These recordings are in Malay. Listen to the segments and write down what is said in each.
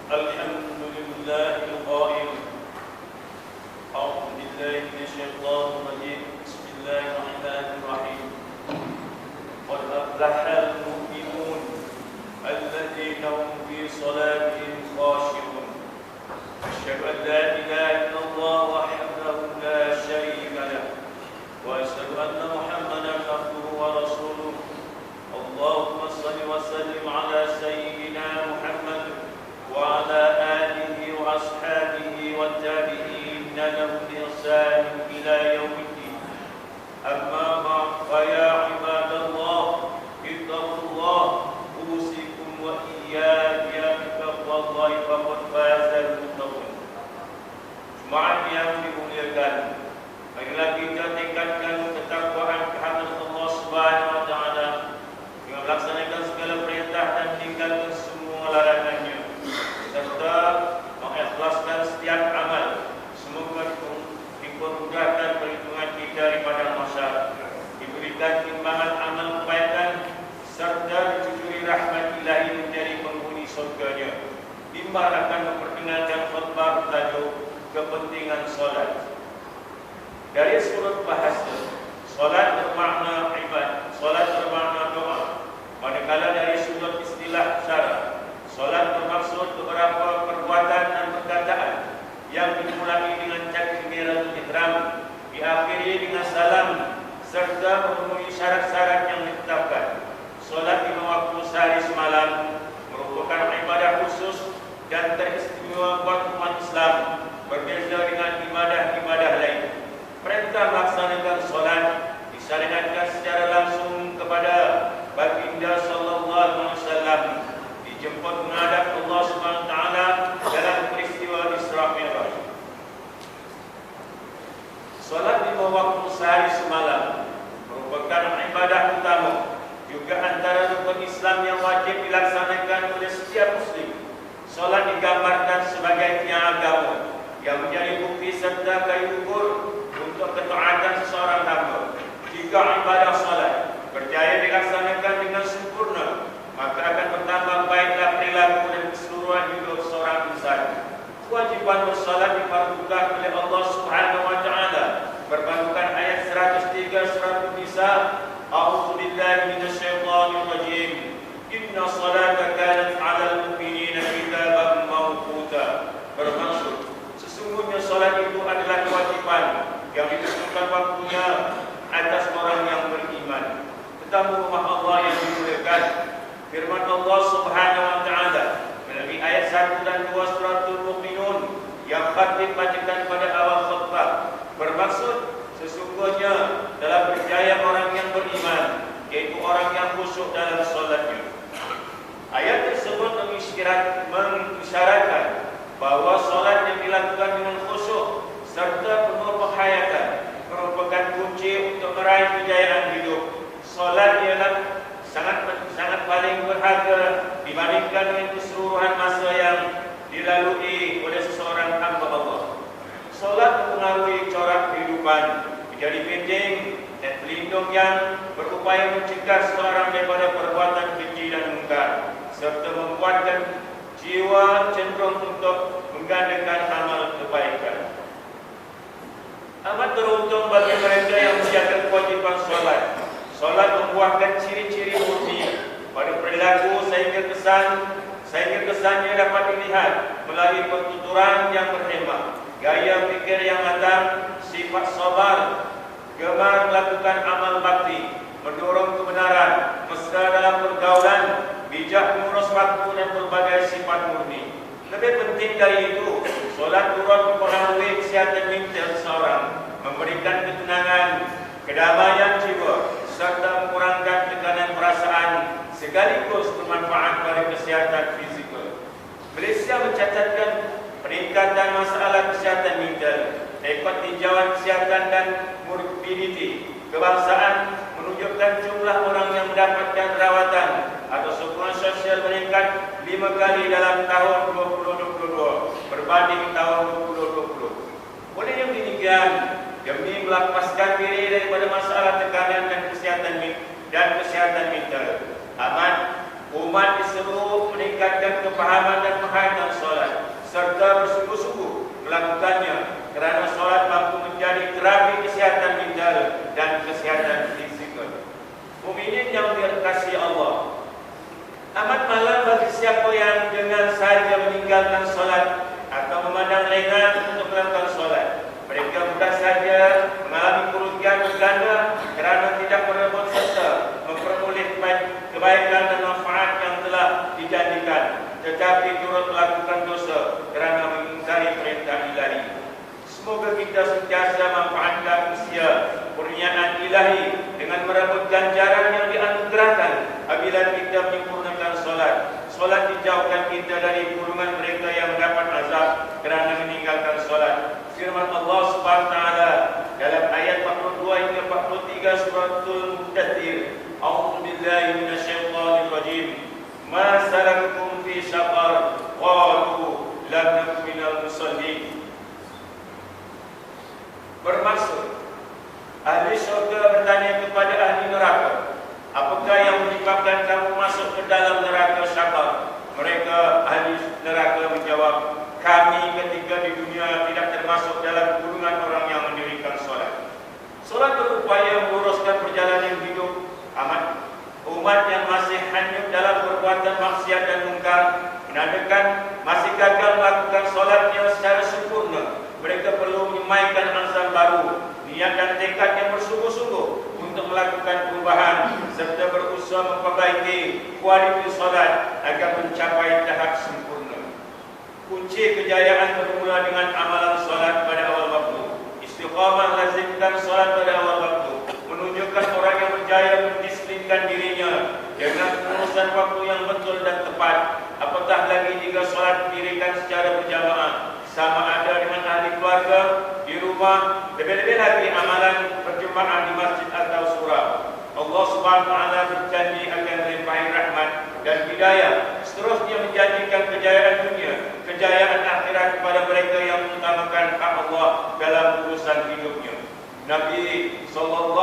الحمد لله القائل أعوذ بالله من الشيطان الرجيم بسم الله الرحمن الرحيم قد أفلح المؤمنون الذين هم في صلاتهم خاشعون أشهد أن لا إله إلا الله وحده لا شريك له وأشهد أن محمدا عبده ورسوله اللهم صل وسلم على سيدنا محمد وعلى آله وأصحابه والتابعين لهم بإحسان إلى يوم الدين أما بعد فيا عباد الله اتقوا الله أوصيكم وإياي بتقوى الله فقد فاز المتقون. Jemaat yang dimuliakan, marilah kita tingkatkan ketakwaan kehadirat Allah Subhanahu wa taala dengan melaksanakan segala perintah dan tinggalkan semua larangannya, serta mengikhlaskan setiap amal. Semoga dipermudahkan perhitungan kita di padang mahsyar, diberikan timbangan amal kebaikan, serta dicurui rahmat ilahi menjadi penghuni surganya. Bimbang akan memperdengarkan khutbah bertajuk kepentingan solat. Dari sudut bahasa, solat bermakna ibadah, solat bermakna doa. Manakala dari sudut istilah syara, solat bermaksud beberapa perbuatan dan perkataan yang dimulai dengan takbiratul ihram, diakhiri dengan salam, serta memenuhi syarat-syarat yang ditetapkan. Solat 5 waktu sehari semalam merupakan ibadah khusus dan teristimewa buat umat Islam, berbeza dengan ibadah-ibadah lain. Perintah melaksanakan solat disyariatkan secara langsung kepada baginda sallallahu alaihi wasallam, dijemput menghadap Allah Subhanahu wa taala dalam peristiwa Isra Mi'raj. Solat 5 waktu sehari semalam merupakan ibadah utama, juga antara rukun Islam yang wajib dilaksanakan oleh setiap muslim. Solat digambarkan sebagai tiang agama yang menjadi bukti serta kayu ukur untuk ketaatan seseorang hamba. Jika ibadah solat berjaya dilaksanakan dengan sempurna, maka akan bertambah baiklah perilaku dan keseluruhan hidup seorang insan. Kewajiban bersolat difardukan oleh Allah Subhanahu wa taala berpandukan ayat 103 surat An-Nisa, A'udzu billahi minasyaitonir rajim. Inna salata kanat 'alal mu'minina kitaban mawquta. Bermaksud, sesungguhnya salat itu adalah kewajiban yang ditentukan waktunya atas orang yang beriman. Tetamu rumah Allah yang dimuliakan, firman Allah Subhanahu wa taala melalui ayat 1 dan 2 suratul Mu'minun yang khatib bacakan pada awal khutbah, bermaksud sesungguhnya dalam berjaya orang yang beriman, yaitu orang yang khusyuk dalam solatnya. Ayat tersebut mengisyaratkan bahawa solat yang dilakukan dengan khusyuk serta penuh penghayatan merupakan kunci untuk meraih kejayaan hidup. Solat ialah sangat paling berharga dibandingkan dengan keseluruhan masa yang dilalui oleh seseorang hamba Allah. Solat mempengaruhi corak kehidupan, menjadi penting dan pelindung yang berupaya mencegah seseorang daripada perbuatan keji dan mungkar, serta membuatkan jiwa cenderung untuk menggandakan amal kebaikan. Amat beruntung bagi mereka yang menjaga kewajiban solat. Solat membuahkan ciri-ciri murni pada perilaku sehingga kesannya dapat dilihat melalui pertuturan yang berhemah, gaya fikir yang matang, sifat sabar, gemar melakukan amal bakti, mendorong kebenaran, mesra dalam pergaulan, bijak mengurus waktu dan berbagai sifat murni. Lebih penting dari itu, solat turut mempengaruhi kesihatan mental seseorang, memberikan ketenangan, kedamaian jiwa, serta mengurangkan tekanan perasaan, sekaligus bermanfaat pada kesihatan fizikal. Malaysia mencatatkan peningkatan masalah kesihatan mental, rekod tinjauan kesihatan dan morbiditi kebangsaan menunjukkan jumlah orang yang mendapatkan rawatan atau sokongan sosial meningkat 5 kali dalam tahun 2022 berbanding tahun 2020. Oleh yang demikian, demi melepaskan diri daripada masalah tekanan dan kesihatan mental, amat umat diseru meningkatkan kepahaman dan penghayatan solat. serta bersungguh-sungguh melakukannya, kerana solat mampu menjadi terapi kesihatan mental dan kesihatan fizikal. Mukminin yang dikasihi Allah, amat malam bagi siapa yang dengan saja meninggalkan solat atau memandang lengah untuk melakukan solat. Mereka mudah saja mengalami kerugian berganda kerana tidak merebut serta memperoleh kebaikan dan manfaat yang telah dijanjikan, tetapi turut melakukan dosa kerana mengingkari perintah ilahi. Semoga kita sentiasa manfaatkan usia kurniaan ilahi dengan merebut ganjaran yang dianugerahkan apabila kita menyempurnakan solat. Solat dijauhkan kita dari kurungan mereka yang mendapat azab kerana meninggalkan solat. Firman Allah Subhanahu wa taala dalam ayat 42 hingga 43 suratul Mudaththir, A'udzu billahi minasyaitonir rajim. Ma salakakum fi saqar? Qalu lam naku minal musallin. Bermaksud, ahli syurga bertanya kepada ahli neraka, apakah yang menyebabkan kamu masuk ke dalam neraka syaqar? Mereka ahli neraka menjawab, kami ketika di dunia tidak termasuk dalam golongan orang yang mendirikan solat. Solat berupaya meluruskan perjalanan hidup umat yang masih hanyut dalam perbuatan maksiat dan mungkar, menandakan masih gagal melakukan solatnya secara sempurna. Mereka perlu menyemaikan azam baru, niat dan tekad yang bersungguh-sungguh untuk melakukan perubahan serta berusaha memperbaiki kualitas solat agar mencapai tahap sempurna. Kunci kejayaan bermula dengan amalan solat pada awal waktu. Istiqamah lazimkan solat pada awal waktu, menunjukkan orang yang berjaya mendisiplinkan dirinya dengan pengurusan waktu yang betul dan tepat. Apatah lagi jika solat didirikan secara berjamaah, sama ada dengan ahli keluarga, di rumah, lebih-lebih lagi amalan berjemaah di masjid atau surau. Allah Subhanahu wa taala berjanji akan melimpahi rahmat dan hidayah, seterusnya menjanjikan kejayaan dunia, kejayaan akhirat kepada mereka yang mengutamakan hak Allah dalam urusan hidupnya. Nabi SAW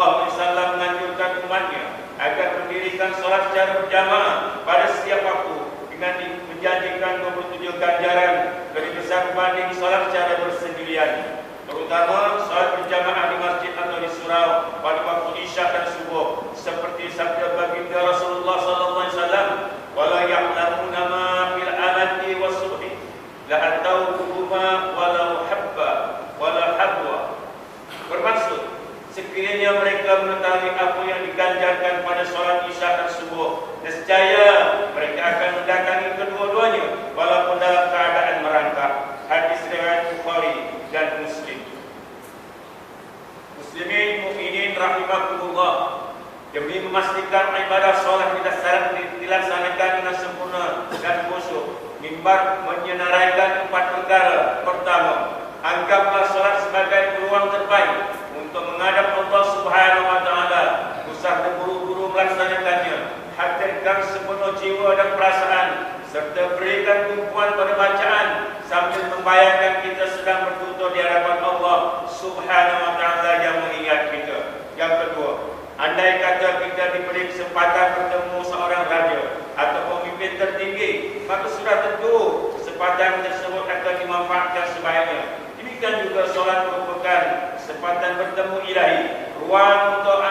menganjurkan umatnya agar mendirikan solat secara berjamaah pada setiap waktu dengan menjanjikan 27 ganjaran lebih besar berbanding solat secara bersendirian, terutama solat berjamaah di masjid atau di surau pada waktu isya dan subuh, seperti sabda baginda Rasulullah SAW, wala ya'lamuna ma fil amati was-subhi la atawhuma walau habba wala habwa. Bermaksud, sekiranya mereka mengetahui apa yang diganjarkan pada solat isya dan subuh, nescaya mereka akan mendatangi kedua-duanya walaupun dalam keadaan merangkak. Hadis riwayat Bukhari dan Muslim. Muslimin mukminin rahimakumullah, demi memastikan ibadah solat dilaksanakan dengan sempurna dan khusyuk, mimbar menyenaraikan 4 perkara. Pertama, anggaplah solat sebagai peluang terbaik untuk menghadap Allah Subhanahu wa taala. Usah terburu-buru melaksanakannya. Hadirkan sepenuh jiwa dan perasaan serta berikan tumpuan pada bacaan sambil membayangkan kita sedang bertutur di hadapan Allah Subhanahu wa taala yang mengingat kita. Yang kedua, andai kata kita diberi kesempatan bertemu seorang raja atau pemimpin tertinggi, maka sudah tentu kesempatan tersebut akan dimanfaatkan sebaiknya. Demikian juga solat merupakan kesempatan bertemu ilahi, ruang untuk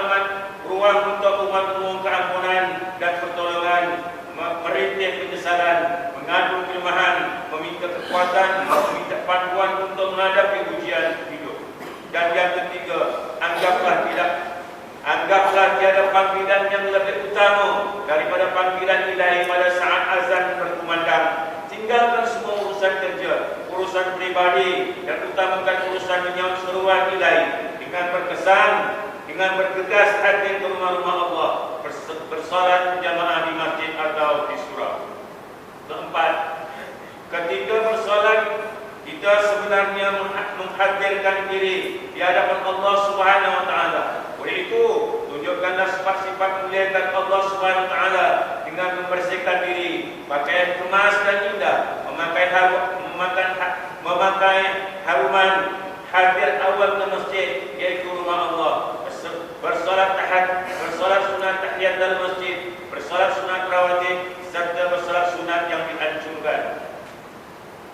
umat memohon keampunan dan pertolongan, merintih penyesalan, mengadu kelemahan, meminta kekuatan, meminta panduan untuk menghadapi ujian hidup. Dan yang ketiga, anggaplah tiada panggilan yang lebih utama daripada panggilan ilahi pada saat azan berkumandang. Tinggalkan semua urusan kerja, urusan pribadi, dan utamakan urusan menyambut seruan ilahi dengan bergegas hadir ke rumah-rumah Allah, bersolat berjamaah di masjid atau di surau. Keempat, ketika bersolat kita sebenarnya menghadirkan diri di hadapan Allah Subhanahu wa taala. Oleh itu, tunjukkanlah sifat-sifat memuliakan Allah Subhanahu wa taala dengan membersihkan diri, pakaian kemas dan indah, memakai haruman, hadir awal ke masjid yaitu rumah Allah, bersolat sunat tahiyat dalam masjid, bersolat sunat rawatib serta bersolat sunat yang dianjurkan.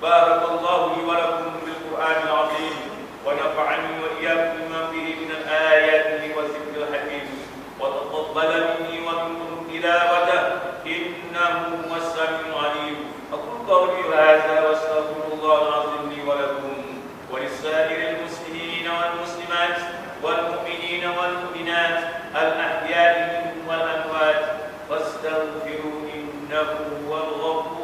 بارك الله لي ولكم بالقرآن العظيم ونفعني وإياكم بما فيه من الآيات والذكر الحكيم وتقبل مني ومنكم تلاوته إنه هو السميع العليم. أقول قولي هذا وأستغفر الله العظيم لي ولكم ولسائر المسلمين والمسلمات والمؤمنين والمؤمنات الأحياء منهم والأموات فاستغفروا إنه هو الغفور